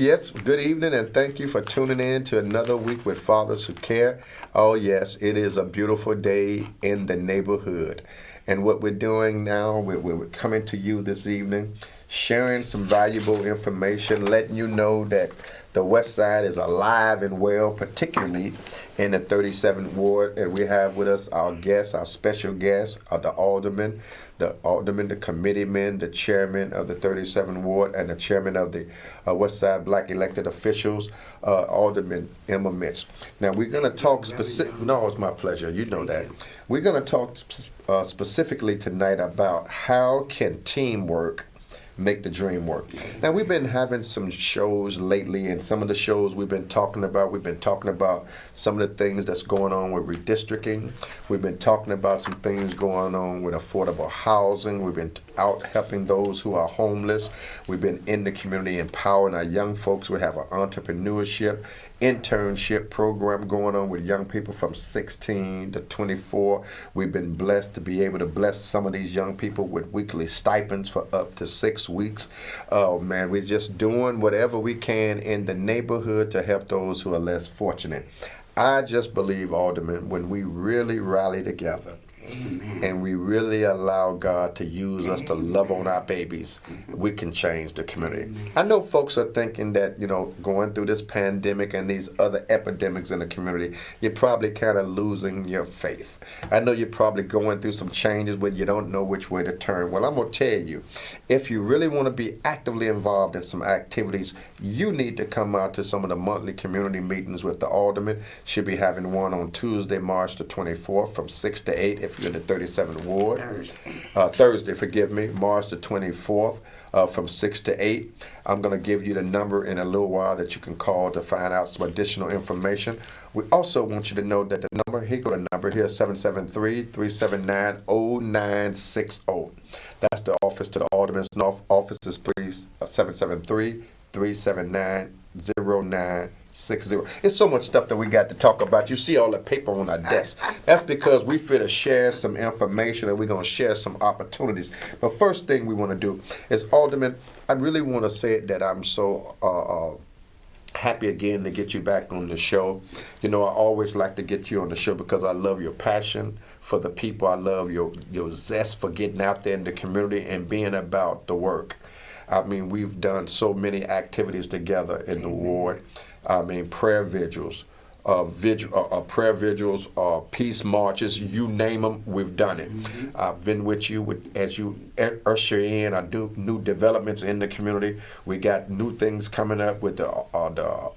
Yes, good evening, and thank you for tuning in to another week with Fathers Who Care. Oh, yes, it is a beautiful day in the neighborhood. And what we're doing now, we're coming to you this evening, sharing some valuable information, letting you know that the West Side is alive and well, particularly in the 37th Ward. And we have with us our guests, our special guests, the aldermen, the committeemen, the chairman of the 37th Ward, and the chairman of the West Side Black elected officials, Alderman Emma Mitts. Now, we're going to talk specific. No, it's my pleasure. You know that. We're going to talk specifically tonight about how can teamwork make the dream work. Now, we've been having some shows lately, and some of the shows we've been talking about some of the things that's going on with redistricting. We've been talking about some things going on with affordable housing. We've been out helping those who are homeless. We've been in the community empowering our young folks. We have an entrepreneurship internship program going on with young people from 16 to 24. We've been blessed to be able to bless some of these young people with weekly stipends for up to 6 weeks. Oh man, we're just doing whatever we can in the neighborhood to help those who are less fortunate. I just believe, Alderman, when we really rally together, amen, and we really allow God to use us to love on our babies, we can change the community. Amen. I know folks are thinking that, going through this pandemic and these other epidemics in the community, you're probably kind of losing your faith. I know you're probably going through some changes where you don't know which way to turn. Well, I'm going to tell you, if you really want to be actively involved in some activities, you need to come out to some of the monthly community meetings with the aldermen. Should be having one on Tuesday, March the 24th from 6 to 8 if you're in the 37th Ward. Thursday, March the 24th from 6 to 8. I'm going to give you the number in a little while that you can call to find out some additional information. We also want you to know that the number here, 773-379-0960. That's the office to the Alderman's North office is 773-379-0960. It's so much stuff that we got to talk about. You see all the paper on our desk. That's because we fit to share some information and we're going to share some opportunities. But first thing we want to do is, Alderman, I really want to say that I'm so happy again to get you back on the show. I always like to get you on the show because I love your passion for the people. I love your zest for getting out there in the community and being about the work. I mean, we've done so many activities together in the ward. I mean, prayer vigils, peace marches, you name them, we've done it. Mm-hmm. I've been with you as you usher in. I do new developments in the community. We got new things coming up with the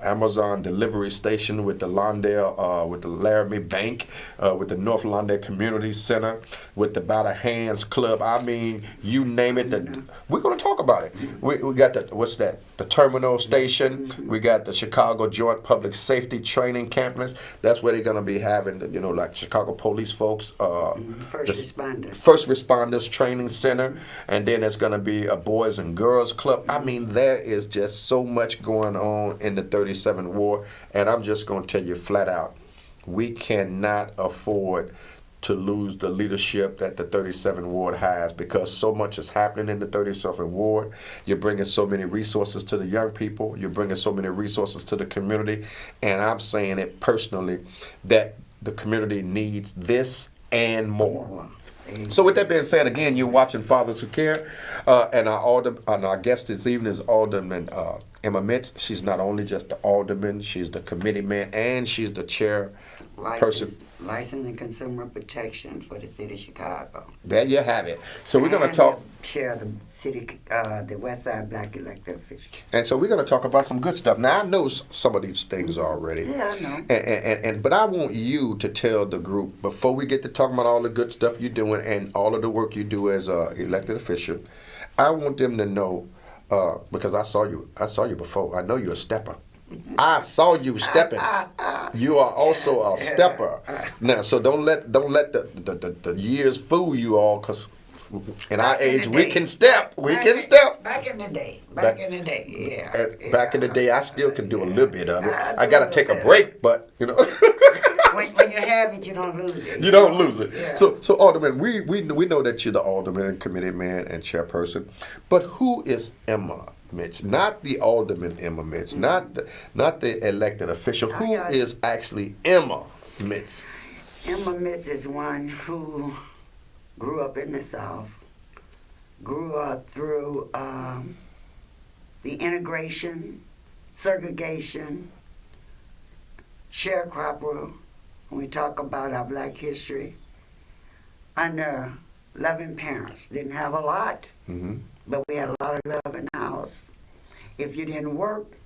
Amazon delivery station, with the Lawndale, with the Laramie Bank, with the North Lawndale Community Center, with the By the Hands Club. I mean, you name it. We're going to talk about it. We got the terminal station. We got the Chicago Joint Public Safety Training Campus. That's where they're going to be having, like Chicago police folks. First responders training center. And then there's going to be a Boys and Girls Club. I mean, there is just so much going on in the 37th Ward. And I'm just going to tell you flat out, we cannot afford to lose the leadership that the 37th Ward has, because so much is happening in the 37th Ward. You're bringing so many resources to the young people. You're bringing so many resources to the community. And I'm saying it personally that the community needs this and more. So with that being said, again, you're watching Fathers Who Care, and our guest this evening is Alderman Emma Mitts. She's not only just the alderman, she's the committee man, and she's the chairperson. License and Consumer Protection for the City of Chicago. There you have it. So we're going to talk. Chair of the city, the West Side Black elected official. And so we're going to talk about some good stuff. Now I know some of these things already. Yeah, I know. But I want you to tell the group, before we get to talking about all the good stuff you're doing and all of the work you do as an elected official, I want them to know, because I saw you before. I know you're a stepper. I saw you stepping. You are also a stepper. Now, so don't let the years fool you all, because in our age we can step. Back in the day, yeah. Back in the day, I still can do a little bit of it. I got to take a break, but when you have it, you don't lose it. You don't lose it. Yeah. So Alderman, we know that you're the alderman, committee man, and chairperson. But who is Emma Mitts, not the Alderman Emma Mitts, not the elected official. Who is actually Emma Mitts? Emma Mitts is one who grew up in the South, grew up through the integration, segregation, sharecropper, when we talk about our black history, under loving parents. Didn't have a lot, but we had a lot of love in the house. If you didn't work,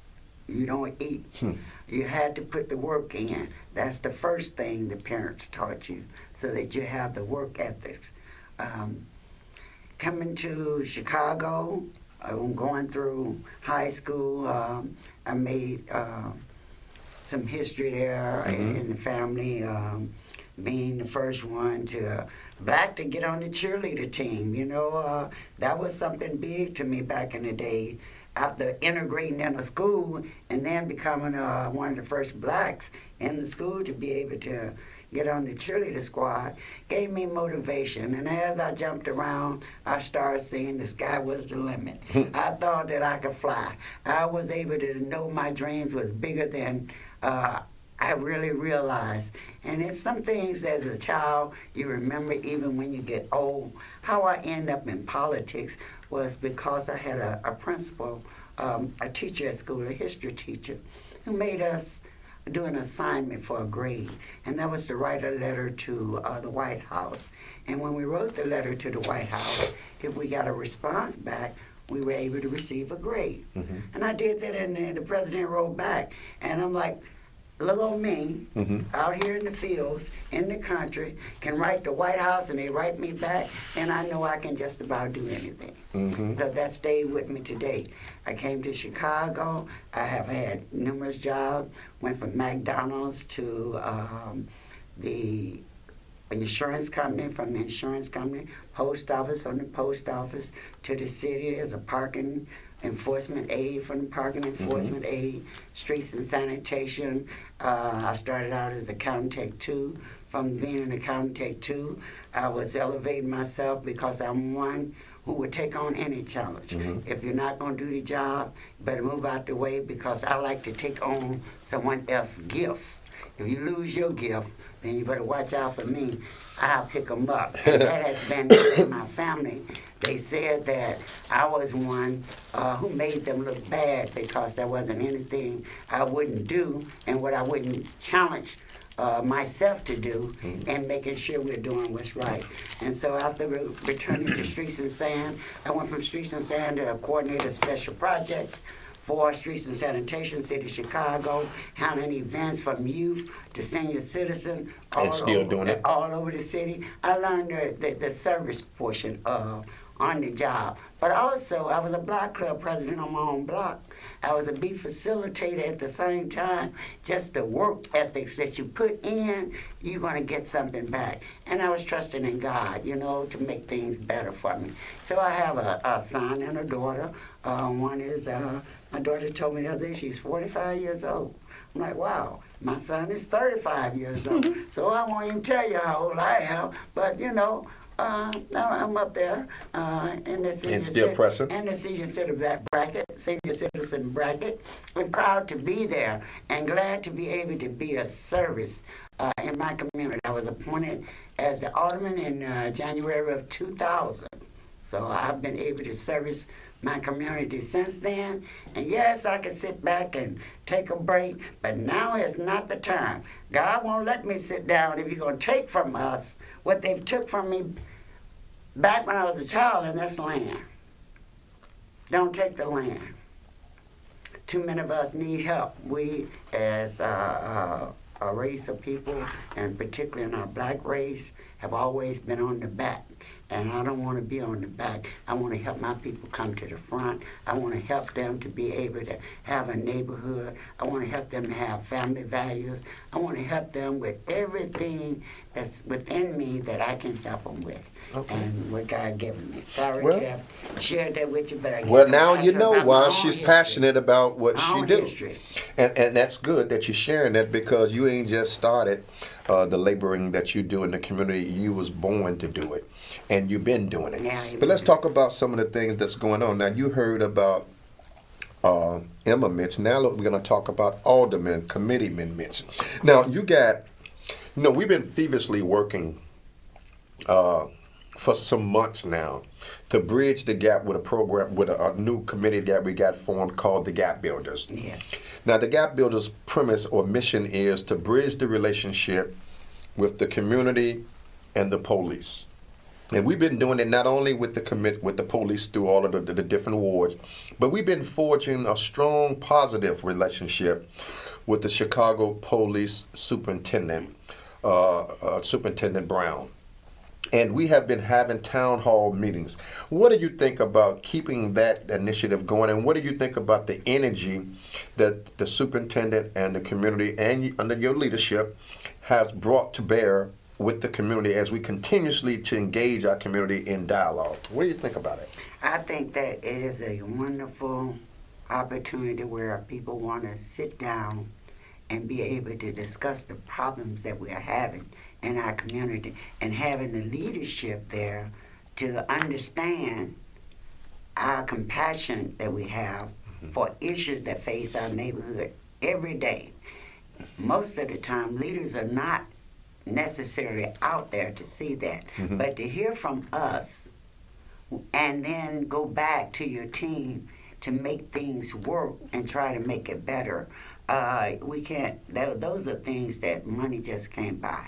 you don't eat. You had to put the work in. That's the first thing the parents taught you, so that you have the work ethics. Coming to Chicago, going through high school, I made some history there in the family, being the first one black to get on the cheerleader team. You know, that was something big to me back in the day. After integrating in a school and then becoming one of the first blacks in the school to be able to get on the cheerleader squad, gave me motivation. And as I jumped around, I started seeing the sky was the limit. I thought that I could fly. I was able to know my dreams was bigger than I really realized. And it's some things as a child you remember even when you get old. How I end up in politics was because I had a principal, a teacher at school, a history teacher, who made us do an assignment for a grade. And that was to write a letter to the White House. And when we wrote the letter to the White House, if we got a response back, we were able to receive a grade. And I did that, and the president wrote back. And I'm like, little old me, out here in the fields, in the country, can write the White House and they write me back, and I know I can just about do anything. So that stayed with me today. I came to Chicago. I have had numerous jobs. Went from McDonald's to the insurance company, from the insurance company, post office, from the post office to the city as a parking enforcement aide, from the parking enforcement aide, streets and sanitation. I started out as a county tech 2. From being an accountant tech 2, I was elevating myself because I'm one who would take on any challenge. If you're not going to do the job, you better move out the way, because I like to take on someone else's gift. If you lose your gift, then you better watch out for me. I'll pick them up. And that has been in my family. They said that I was one who made them look bad because there wasn't anything I wouldn't do and what I wouldn't challenge myself to do, and making sure we're doing what's right. And so after returning to Streets and Sand, I went from Streets and Sand to coordinator special projects for Streets and Sanitation, City of Chicago, handling events from youth to senior citizen, all over the city. I learned the service portion on the job. But also, I was a block club president on my own block. I was a beat facilitator at the same time. Just the work ethics that you put in, you're going to get something back. And I was trusting in God, you know, to make things better for me. So I have a son and a daughter. One is, my daughter told me the other day she's 45 years old. I'm like, wow, my son is 35 years old. So I won't even tell you how old I am, but you know, now I'm up there in the senior citizen bracket. I'm proud to be there and glad to be able to be a service in my community. I was appointed as the alderman in January of 2000. So I've been able to service my community since then. And yes, I can sit back and take a break, but now is not the time. God won't let me sit down if you're going to take from us what they've took from me back when I was a child, and that's land. Don't take the land. Too many of us need help. We, as a race of people, and particularly in our black race, have always been on the back. And I don't want to be on the back. I want to help my people come to the front. I want to help them to be able to have a neighborhood. I want to help them to have family values. I want to help them with everything that's within me that I can help them with. Okay. And what God given me. Sorry to have shared that with you, but I well, now you know why she's passionate about what she do. And that's good that you're sharing that, because you ain't just started the laboring that you do in the community. You was born to do it, and you've been doing it. Yeah, but let's talk about some of the things that's going on. Now, you heard about Emma Mitts. Now we're going to talk about Alderman Committeeman Mitts. Now we've been feverishly working for some months now to bridge the gap with a program, with a new committee that we got formed called the Gap Builders. Yes. Now the Gap Builders premise or mission is to bridge the relationship with the community and the police. And we've been doing it not only with the police through all of the different wards, but we've been forging a strong positive relationship with the Chicago Police Superintendent, Superintendent Brown. And we have been having town hall meetings. What do you think about keeping that initiative going? And what do you think about the energy that the superintendent and the community, and under your leadership, has brought to bear with the community as we continuously to engage our community in dialogue? What do you think about it? I think that it is a wonderful opportunity where people want to sit down and be able to discuss the problems that we are having in our community, and having the leadership there to understand our compassion that we have for issues that face our neighborhood every day. Most of the time, leaders are not necessarily out there to see that, but to hear from us and then go back to your team to make things work and try to make it better. We can't, those are things that money just can't buy,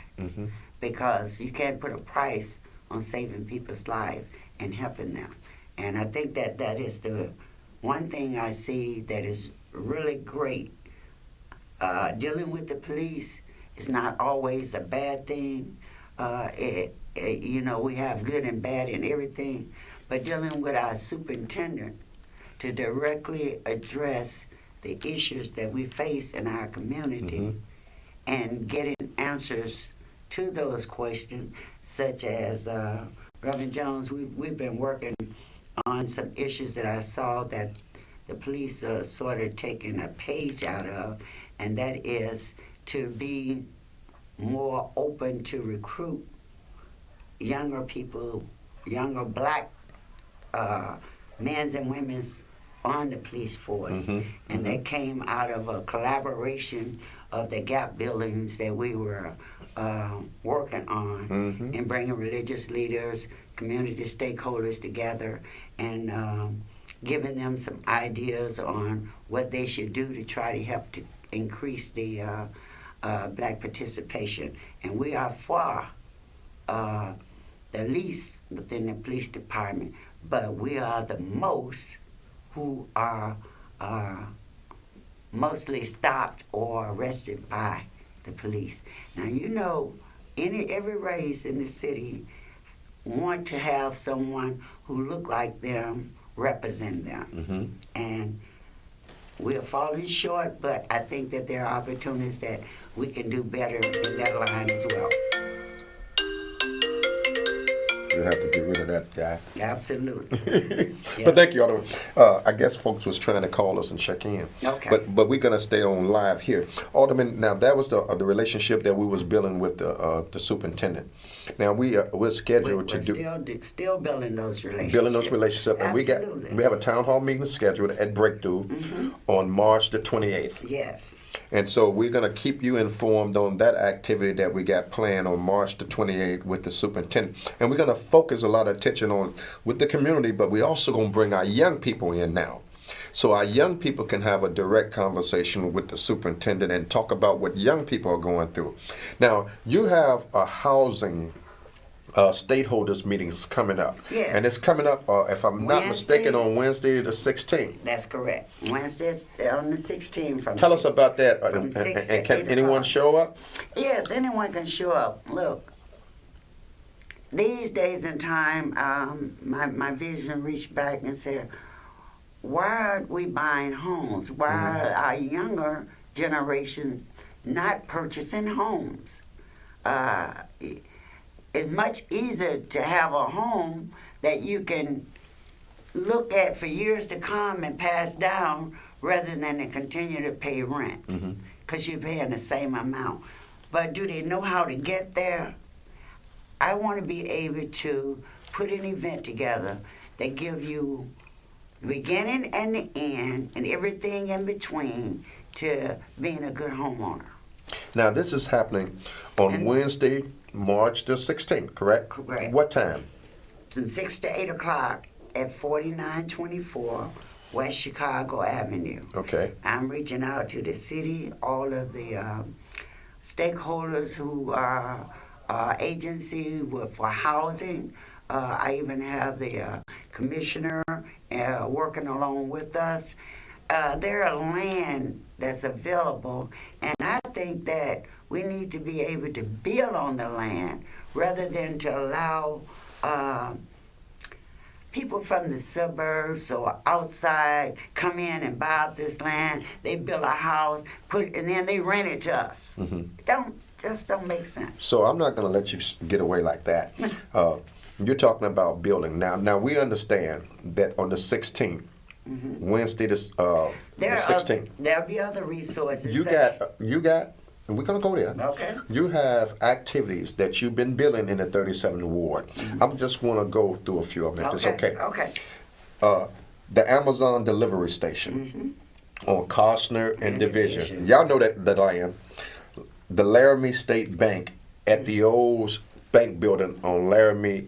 because you can't put a price on saving people's lives and helping them. And I think that that is the one thing I see that is really great. Dealing with the police is not always a bad thing. We have good and bad in everything, but dealing with our superintendent to directly address the issues that we face in our community and getting answers to those questions, such as Reverend Jones, we've been working on some issues that I saw that the police are sort of taking a page out of, and that is to be more open to recruit younger people, younger black men and women on the police force. And that came out of a collaboration of the gap buildings that we were working on, and bringing religious leaders, community stakeholders together, and giving them some ideas on what they should do to try to help to increase the black participation. And we are far the least within the police department, but we are the most who are mostly stopped or arrested by the police. Now, every race in the city want to have someone who look like them represent them. And we're falling short, but I think that there are opportunities that we can do better in that line as well. You have to get rid of that guy. Absolutely. Yes. But thank you, Alderman. I guess folks was trying to call us and check in. Okay. But we're gonna stay on live here, Alderman. Now that was the relationship that we was building with the superintendent. Now we're scheduled to do still building those relationships. Building those relationships, and Absolutely. we have a town hall meeting scheduled at Breakthrough on March the 28th. Yes. And so we're going to keep you informed on that activity that we got planned on March the 28th with the superintendent. And we're going to focus a lot of attention on with the community, but we're also going to bring our young people in now. So our young people can have a direct conversation with the superintendent and talk about what young people are going through. Now, you have a housing stakeholders meetings coming up. Yes. And it's coming up, if I'm not mistaken, on Wednesday the 16th. That's correct. Wednesday's on the 16th from Tell us about that. from 6 to and can 8 anyone o'clock. show up? Yes, anyone can show up. Look, these days and time, my vision reached back and said, why aren't we buying homes? Why are our younger generations not purchasing homes? It's much easier to have a home that you can look at for years to come and pass down rather than to continue to pay rent, because you're paying the same amount. But do they know how to get there? I want to be able to put an event together that give you the beginning and the end, and everything in between, to being a good homeowner. Now, this is happening on Wednesday, March the 16th, correct? Correct. What time? From 6 to 8 o'clock at 4924 West Chicago Avenue. Okay. I'm reaching out to the city, all of the stakeholders who are agency for housing. I even have the commissioner working along with us. There are land that's available, and I think that we need to be able to build on the land rather than to allow people from the suburbs or outside come in and buy up this land. They build a house, and then they rent it to us. It don't make sense. So I'm not going to let you get away like that. You're talking about building. Now we understand that on the 16th, Wednesday, the 16th. There'll be other resources. You got, and we're going to go there. Okay. You have activities that you've been building in the 37th Ward. I'm just want to go through a few of them, if it's okay. Okay. The Amazon delivery station on Costner and Division. Y'all know that the land. The Laramie State Bank at the old bank building on Laramie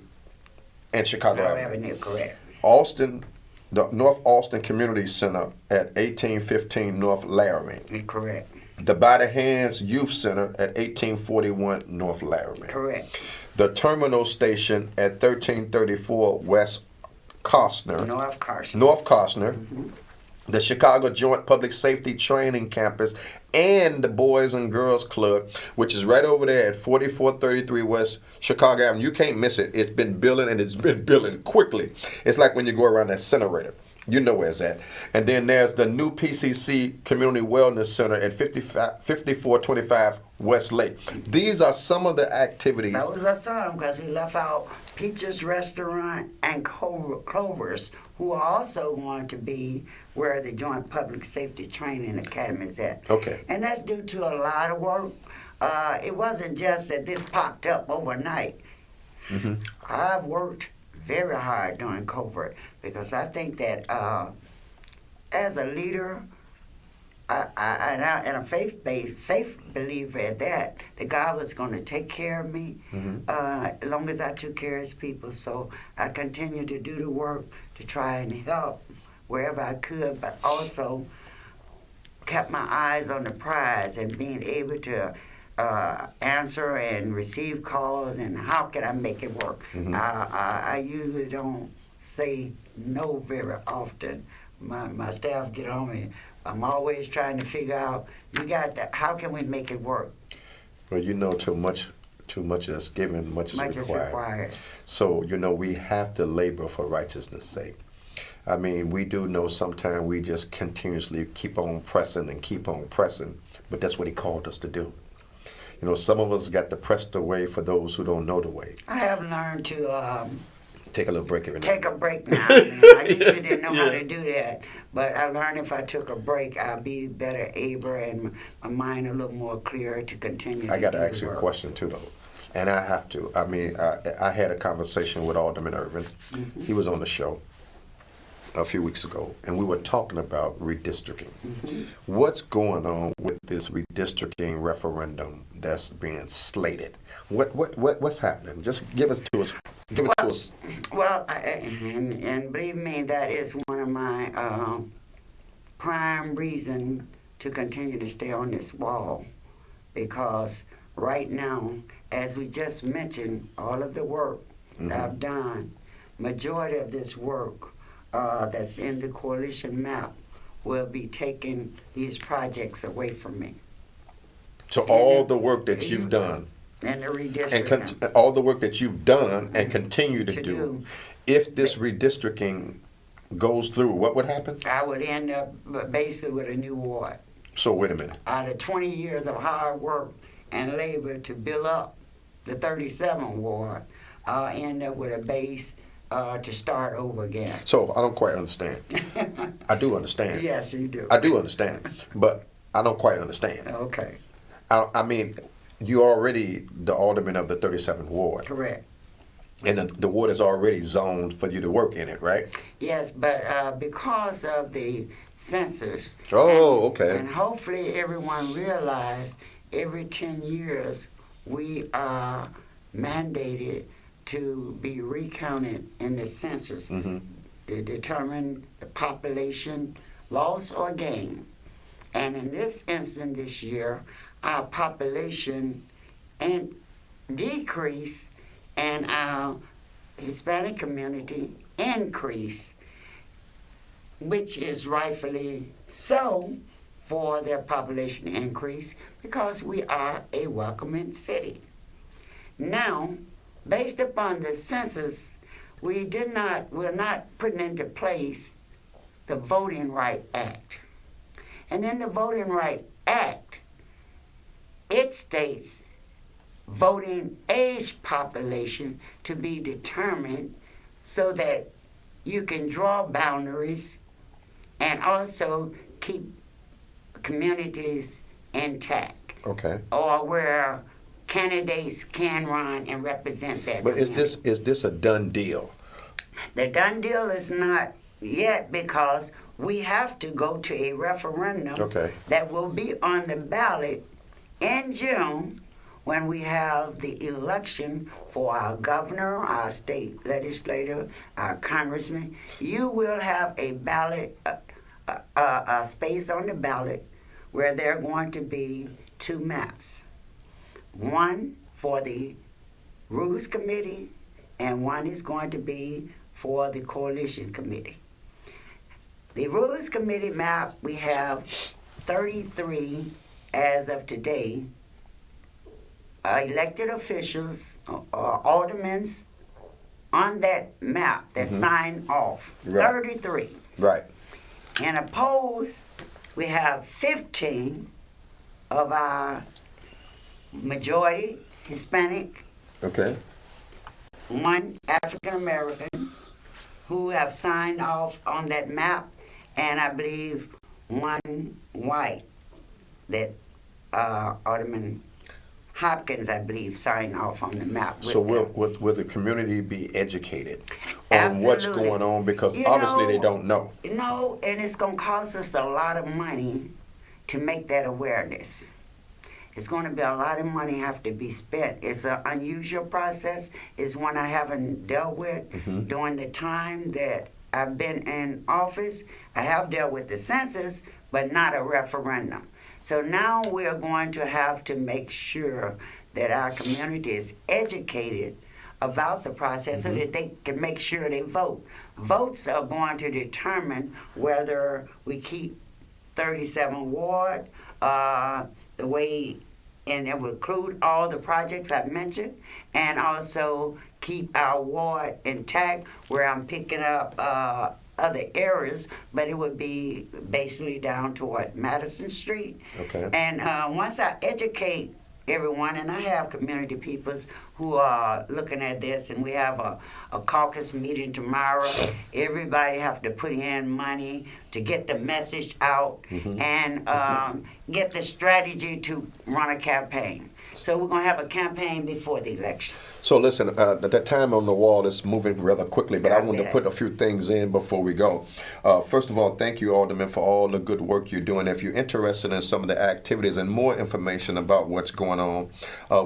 and Chicago Avenue. Correct. Austin, the North Austin Community Center at 1815 North Laramie. Correct. The By the Hands Youth Center at 1841 North Laramie. Correct. The Terminal Station at 1334 West Costner. North Costner. The Chicago Joint Public Safety Training Campus, and the Boys and Girls Club, which is right over there at 4433 West Chicago Avenue. You can't miss it. It's been building, and it's been building quickly. It's like when you go around that incinerator. You know where it's at. And then there's the new PCC Community Wellness Center at 5425 West Lake. These are some of the activities. Those are some, because we left out Peaches Restaurant and Clover's, who are also going to be where the Joint Public Safety Training Academy is at. Okay. And that's due to a lot of work. It wasn't just that this popped up overnight. I've worked very hard during COVID, because I think that as a leader, and a faith believer at that God was going to take care of me as long as I took care of his people. So I continued to do the work to try and help wherever I could, but also kept my eyes on the prize and being able to answer and receive calls and how can I make it work. I usually don't say no very often. My staff get on me. I'm always trying to figure out, how can we make it work? Well, you know, too much is given, much is required. So, we have to labor for righteousness' sake. I mean, we do know sometimes we just continuously keep on pressing, but that's what he called us to do. Some of us got to press the way for those who don't know the way. I have learned to take a little break every now. Take a break now. I used to didn't know how to do that, but I learned if I took a break, I'd be better able and my mind a little more clear to continue. I got to ask you a question too, though, and I have to. I mean, I had a conversation with Alderman Irvin. He was on the show a few weeks ago, and we were talking about redistricting. What's going on with this redistricting referendum that's being slated? What's happening? Just give it to us. Well, and believe me, that is one of my prime reason to continue to stay on this wall, because right now, as we just mentioned, all of the work that I've done, majority of this work that's in the coalition map will be taking these projects away from me. So all the work that you've done, and the redistricting, and all the work that you've done and continue to do, if this redistricting goes through, what would happen? I would end up basically with a new ward. So wait a minute. Out of 20 years of hard work and labor to build up the 37th ward, I'll end up with a base to start over again. So I don't quite understand. I do understand. Yes, you do. I do understand, but I don't quite understand. Okay. I mean, you're already the alderman of the 37th ward. Correct. And the ward is already zoned for you to work in it, right? Yes, but because of the census. Oh, okay. And hopefully everyone realize every 10 years we are mandated to be recounted in the census to determine the population loss or gain. And in this instance this year, our population decreased and our Hispanic community increased, which is rightfully so for their population increase because we are a welcoming city. Now, based upon the census, we're not putting into place the Voting Right Act. And in the Voting Right Act, it states voting age population to be determined so that you can draw boundaries and also keep communities intact. Okay. Or where candidates can run and represent that But community. is this a done deal? The done deal is not yet because we have to go to a referendum that will be on the ballot in June when we have the election for our governor, our state legislator, our congressman. You will have a ballot, a space on the ballot where there are going to be two maps. One for the Rules Committee and one is going to be for the Coalition Committee. The Rules Committee map, we have 33 as of today elected officials or aldermen on that map that signed off. Right. 33. Right. And opposed, we have 15 of our majority Hispanic, Okay. one African American who have signed off on that map, and I believe one white that Alderman Hopkins, I believe, signed off on the map. So will the community be educated on what's going on? Because obviously they don't know. No, and it's going to cost us a lot of money to make that awareness. It's going to be a lot of money have to be spent. It's an unusual process. It's one I haven't dealt with during the time that I've been in office. I have dealt with the census, but not a referendum. So now we're going to have to make sure that our community is educated about the process so that they can make sure they vote. Votes are going to determine whether we keep 37 ward, the way, and it will include all the projects I've mentioned, and also keep our ward intact where I'm picking up other areas, but it would be basically down toward Madison Street. Okay. And once I educate everyone, and I have community peoples who are looking at this, and we have a caucus meeting tomorrow. Everybody have to put in money to get the message out and get the strategy to run a campaign. So we're going to have a campaign before the election. So listen, the time on the wall is moving rather quickly, but I wanted to put a few things in before we go. First of all, thank you, Alderman, for all the good work you're doing. If you're interested in some of the activities and more information about what's going on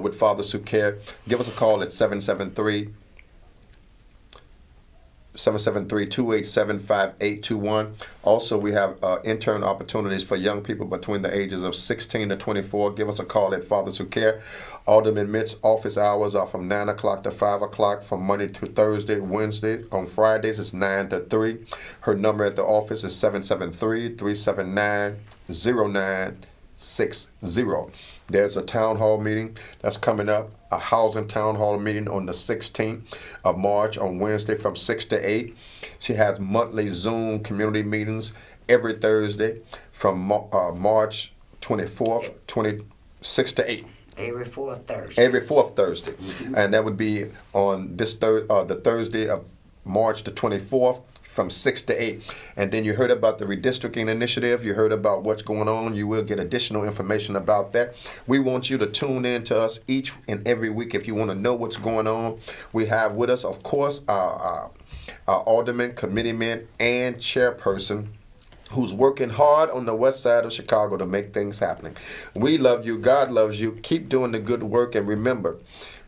with Father Sucare, give us a call at 773-287-5821. Also, we have intern opportunities for young people between the ages of 16 to 24. Give us a call at Father Sucare. Alderman Mitts' office hours are from 9 o'clock to 5 o'clock from Monday to Thursday. Wednesday, on Fridays, it's 9 to 3. Her number at the office is 773-379-0960. There's a town hall meeting that's coming up, a housing town hall meeting on the 16th of March on Wednesday from 6 to 8. She has monthly Zoom community meetings every Thursday from March 24th, 6 to 8. Every fourth Thursday. Every fourth Thursday. And that would be on this the Thursday of March the 24th from 6 to 8. And then you heard about the redistricting initiative. You heard about what's going on. You will get additional information about that. We want you to tune in to us each and every week if you want to know what's going on. We have with us, of course, our alderman, committeeman, and chairperson who's working hard on the west side of Chicago to make things happen. We love you. God loves you. Keep doing the good work. And remember,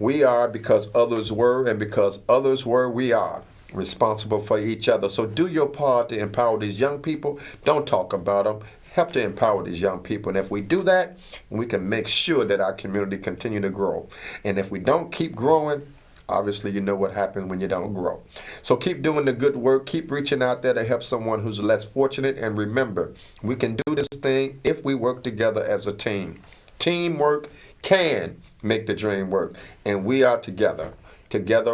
we are because others were, and because others were, we are responsible for each other. So do your part to empower these young people. Don't talk about them. Help to empower these young people. And if we do that, we can make sure that our community continue to grow. And if we don't keep growing, obviously, you know what happens when you don't grow. So keep doing the good work. Keep reaching out there to help someone who's less fortunate. And remember, we can do this thing if we work together as a team. Teamwork can make the dream work. And we are together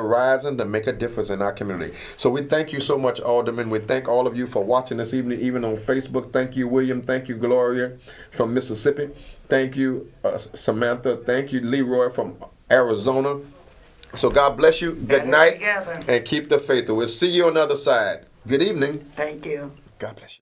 rising to make a difference in our community. So we thank you so much, Alderman. We thank all of you for watching this evening, even on Facebook. Thank you, William. Thank you, Gloria from Mississippi. Thank you, Samantha. Thank you, Leroy from Arizona. So God bless you. Good night. Together. And keep the faith. We'll see you on the other side. Good evening. Thank you. God bless you.